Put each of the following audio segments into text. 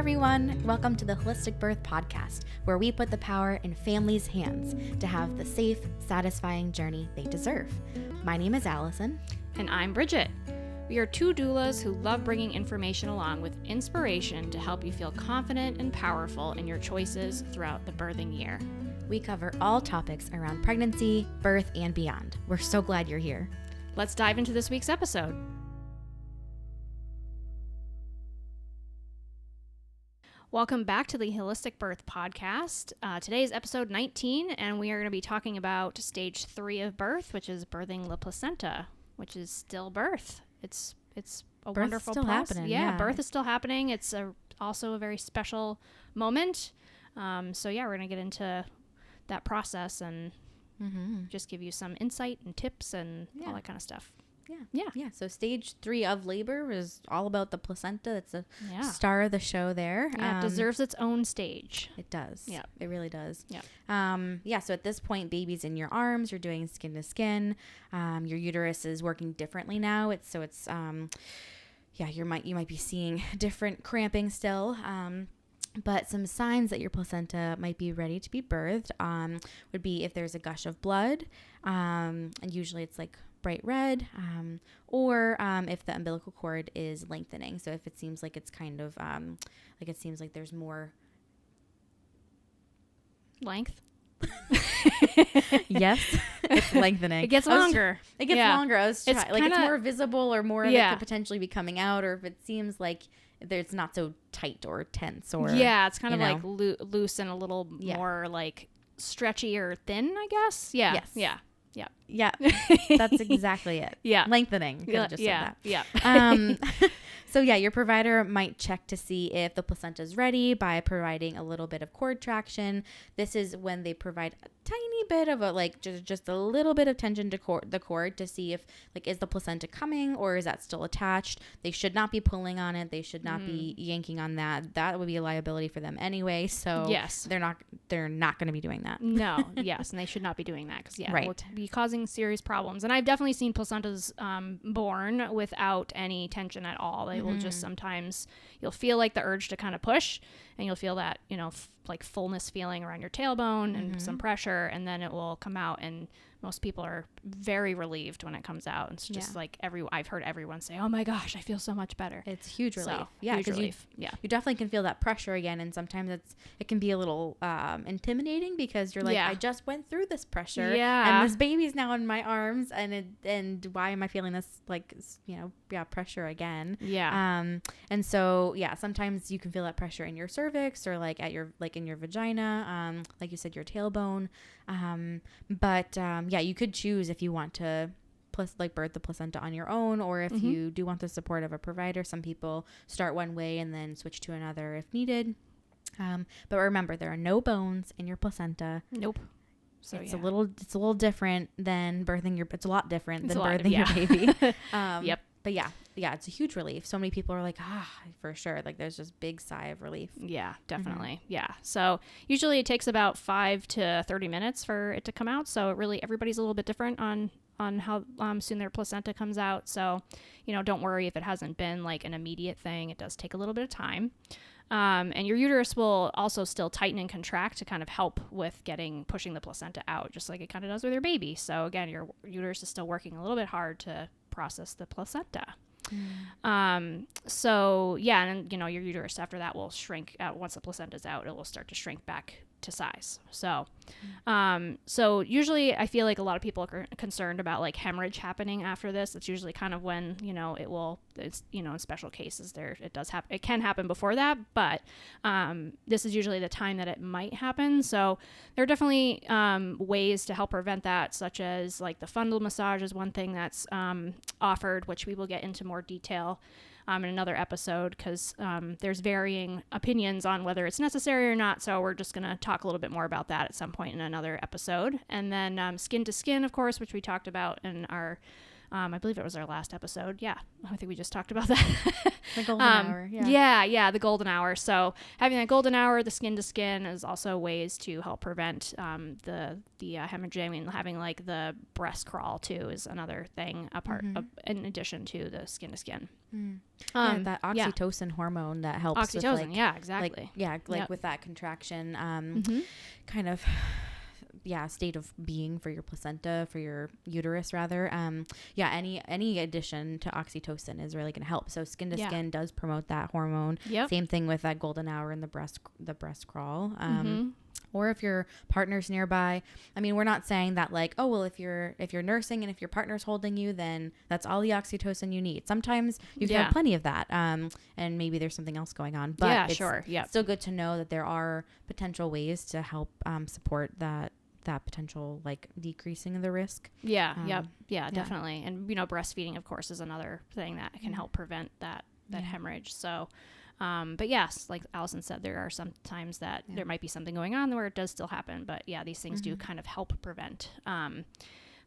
everyone. Welcome to the Holistic Birth Podcast, where we put the power in families' hands to have the safe, satisfying journey they deserve. My name is Allison. And I'm Brigitte. We are two doulas who love bringing information along with inspiration to help you feel confident and powerful in your choices throughout the birthing year. We cover all topics around pregnancy, birth, and beyond. We're so glad you're here. Let's dive into this week's episode. Welcome back to the Holistic Birth Podcast. Today is episode 19, and we are going to be talking about stage 3 of birth, which is birthing the placenta, which is still birth. It's a Birth's wonderful still process. happening, Yeah, yeah. birth is still happening. It's also a very special moment. So yeah, we're going to get into that process and just give you some insight and tips and all that kind of stuff. Yeah. So stage 3 of labor is all about the placenta. It's the Yeah. star of the show there. Yeah, it deserves its own stage. It does. Yeah. It really does. Yeah. So at this point, baby's in your arms, you're doing skin to skin. Your uterus is working differently now. You might be seeing different cramping still. But some signs that your placenta might be ready to be birthed would be if there's a gush of blood, and usually it's like bright red, or if the umbilical cord is lengthening. So if it seems like it's kind of like there's more Length. Yes, it's lengthening. It gets longer. It gets longer. I was trying, It's it's kinda- more visible, or more of it could potentially be coming out, or if it seems like it's not so tight or tense, or It's kind of like loose and a little more like stretchy or thin, I guess. Yeah. Yes. Yeah. That's exactly it. Yeah. Lengthening. Could've just said that. Yeah. So your provider might check to see if the placenta is ready by providing a little bit of cord traction. This is when they provide a tiny bit of just a little bit of tension to the cord to see if is the placenta coming, or is that still attached. They should not be pulling on it. They should not be yanking on that. That would be a liability for them anyway. So Yes. they're not going to be doing that. No. Yes. And they should not be doing that because, Right. it will be causing serious problems. And I've definitely seen placentas born without any tension at all. They will just sometimes, you'll feel like the urge to kind of push, and you'll feel that, like fullness feeling around your tailbone and some pressure, and then it will come out, and most people are very relieved when it comes out. It's just I've heard everyone say, "Oh my gosh, I feel so much better." It's huge relief. So, Yeah, huge because relief. you definitely can feel that pressure again, and sometimes it can be a little intimidating because you're like, I just went through this pressure, and this baby's now in my arms, and why am I feeling this pressure again? And so sometimes you can feel that pressure in your cervix, or in your vagina, like you said, your tailbone, but you could choose if you want to birth the placenta on your own, or if you do want the support of a provider. Some people start one way and then switch to another if needed. But remember, there are no bones in your placenta. Nope. So it's a little different than birthing it's a lot different than birthing your baby. Yep. But it's a huge relief. So many people are like, for sure. Like there's just big sigh of relief. Yeah, definitely. Yeah. So usually it takes about 5 to 30 minutes for it to come out. So everybody's a little bit different on how soon their placenta comes out. So, don't worry if it hasn't been like an immediate thing. It does take a little bit of time. And your uterus will also still tighten and contract to kind of help with pushing the placenta out, just like it kind of does with your baby. So again, your uterus is still working a little bit hard to process the placenta. So and your uterus after that will shrink out. Once the placenta is out, it will start to shrink back to size. So usually I feel like a lot of people are concerned about like hemorrhage happening after this. It's usually kind of when, in special cases it can happen before that, but, this is usually the time that it might happen. So there are definitely, ways to help prevent that, such as like the fundal massage is one thing that's, offered, which we will get into more detail in another episode, because there's varying opinions on whether it's necessary or not. So we're just going to talk a little bit more about that at some point in another episode. And then skin to skin, of course, which we talked about in our, I believe it was our last episode. Yeah, I think we just talked about that. The golden hour. Yeah, the golden hour. So having that golden hour, the skin to skin, is also ways to help prevent the hemorrhage. I mean, having like the breast crawl too is another thing in addition to the skin to skin. That oxytocin hormone that helps oxytocin, with exactly. With that contraction kind of state of being for your placenta, for your uterus rather. Any addition to oxytocin is really going to help. So skin to skin does promote that hormone. Same thing with that golden hour in the breast crawl. Or if your partner's nearby. I mean, we're not saying that like, oh, well, if you're nursing and if your partner's holding you, then that's all the oxytocin you need. Sometimes you've had plenty of that. And maybe there's something else going on. But it's still good to know that there are potential ways to help support that potential like decreasing of the risk. Definitely. And breastfeeding of course is another thing that can help prevent that hemorrhage. So but yes, like Allison said, there are some times that there might be something going on where it does still happen, but these things do kind of help prevent.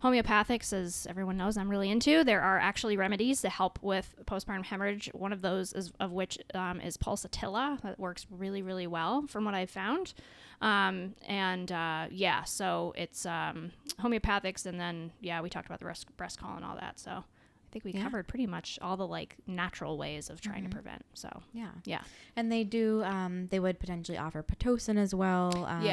Homeopathics, as everyone knows, I'm really into. There are actually remedies to help with postpartum hemorrhage. One of those is pulsatilla. That works really, really well from what I've found. So it's homeopathics, and then we talked about the breast call and all that. So I think we covered pretty much all the like natural ways of trying to prevent. So and they do they would potentially offer Pitocin as well. We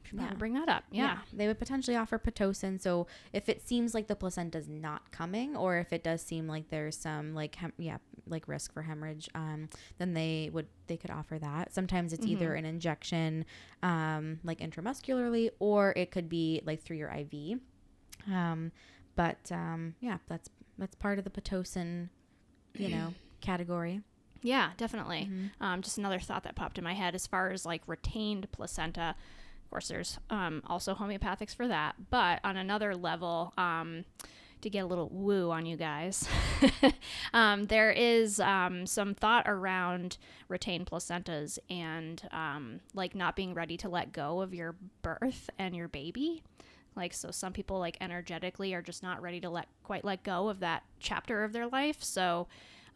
should probably bring that up. They would potentially offer Pitocin. So if it seems like the placenta's not coming, or if it does seem like there's some like risk for hemorrhage, then they could offer that. Sometimes it's either an injection like intramuscularly, or it could be like through your IV. But that's part of the Pitocin, category. Yeah, definitely. Just another thought that popped in my head as far as like retained placenta. Of course, there's also homeopathics for that. But on another level, to get a little woo on you guys, there is some thought around retained placentas and like not being ready to let go of your birth and your baby. Like, so some people like energetically are just not ready to quite let go of that chapter of their life. So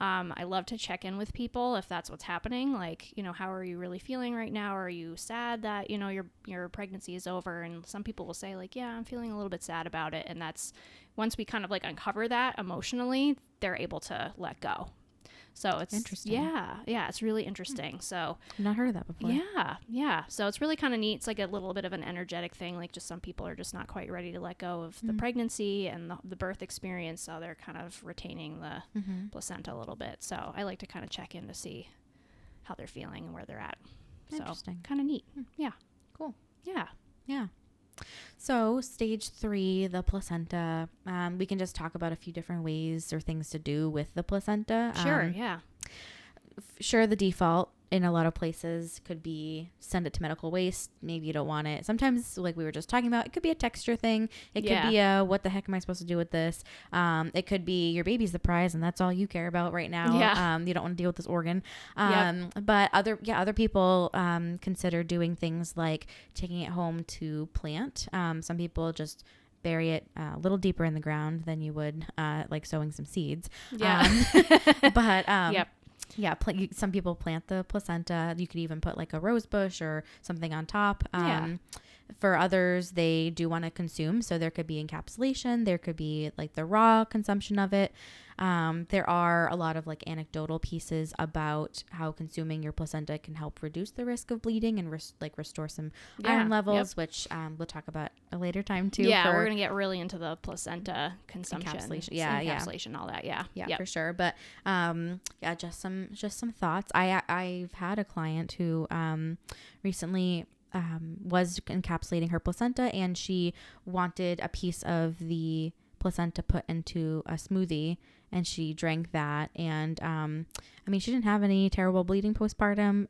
I love to check in with people if that's what's happening. Like, how are you really feeling right now? Are you sad that, your pregnancy is over? And some people will say like, yeah, I'm feeling a little bit sad about it. And that's once we kind of like uncover that emotionally, they're able to let go. So it's interesting. Yeah, it's really interesting. So I've not heard of that before. Yeah. So it's really kind of neat. It's like a little bit of an energetic thing. Like just some people are just not quite ready to let go of the pregnancy and the birth experience. So they're kind of retaining the placenta a little bit. So I like to kind of check in to see how they're feeling and where they're at. Interesting. So kind of neat. Yeah. Cool. Yeah. So stage 3, the placenta, we can just talk about a few different ways or things to do with the placenta. Sure. Sure. The default in a lot of places could be send it to medical waste. Maybe you don't want it. Sometimes, like we were just talking about, it could be a texture thing. It could be what the heck am I supposed to do with this? It could be your baby's the prize and that's all you care about right now. You don't want to deal with this organ. But other people consider doing things like taking it home to plant. Some people just bury it a little deeper in the ground than you would like sowing some seeds. Some people plant the placenta. You could even put like a rose bush or something on top. For others, they do want to consume. So there could be encapsulation. There could be like the raw consumption of it. There are a lot of like anecdotal pieces about how consuming your placenta can help reduce the risk of bleeding and restore some iron levels, which we'll talk about a later time too. Yeah, we're going to get really into the placenta consumption. Encapsulation, all that. Yeah, for sure. But just some thoughts. I've had a client who recently was encapsulating her placenta, and she wanted a piece of the placenta put into a smoothie, and she drank that. And she didn't have any terrible bleeding postpartum.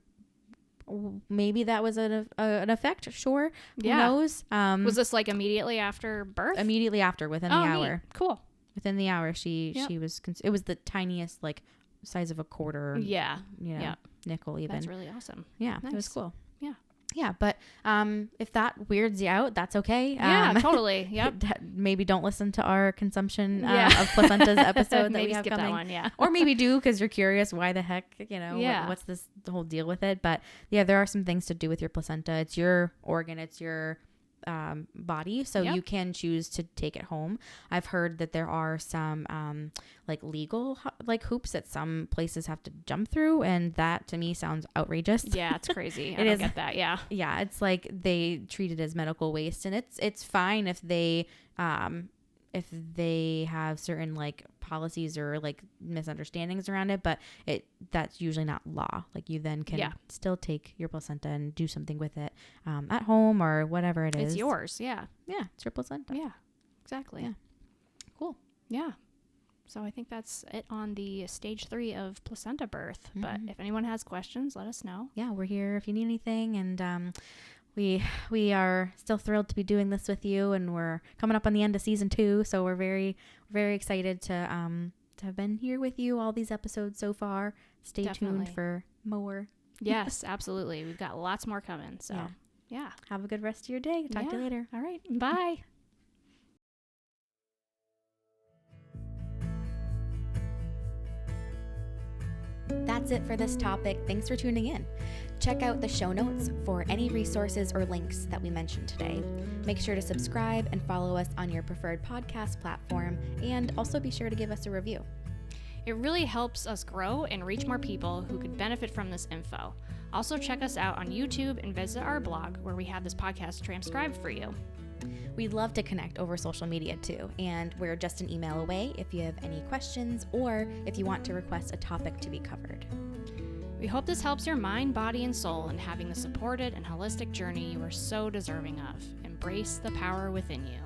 Maybe that was an effect. Sure. Who knows? Was this like immediately after birth? Immediately after, within the hour. Neat. Cool. Within the hour, she was. It was the tiniest, like size of a quarter. Nickel even. That's really awesome. Yeah, nice. It was cool. Yeah, but if that weirds you out, that's okay. Totally. Yep. Maybe don't listen to our consumption of placentas episode that we have skip coming. That one, or maybe do because you're curious why the heck, what's the whole deal with it. But there are some things to do with your placenta. It's your organ. It's your body. So you can choose to take it home. I've heard that there are some like legal like hoops that some places have to jump through, and that to me sounds outrageous. Yeah, it's crazy. I don't get that. Yeah. Yeah, it's like they treat it as medical waste, and it's fine if they have certain like policies or like misunderstandings around it, but that's usually not law. Like you then can still take your placenta and do something with it at home or whatever it is. It's yours. Yeah. Yeah. It's your placenta. Yeah, exactly. Yeah. Cool. Yeah. So I think that's it on the stage 3 of placenta birth. But if anyone has questions, let us know. Yeah, we're here if you need anything. And we are still thrilled to be doing this with you, and we're coming up on the end of season 2, so we're very, very excited to have been here with you all these episodes so far. Stay tuned for more. Yes, absolutely. We've got lots more coming. So yeah. Have a good rest of your day. Talk to you later. All right. Bye. That's it for this topic. Thanks for tuning in. Check out the show notes for any resources or links that we mentioned today. Make sure to subscribe and follow us on your preferred podcast platform, and also be sure to give us a review. It really helps us grow and reach more people who could benefit from this info. Also check us out on YouTube and visit our blog where we have this podcast transcribed for you. We'd love to connect over social media too, and we're just an email away if you have any questions or if you want to request a topic to be covered. We hope this helps your mind, body, and soul in having the supported and holistic journey you are so deserving of. Embrace the power within you.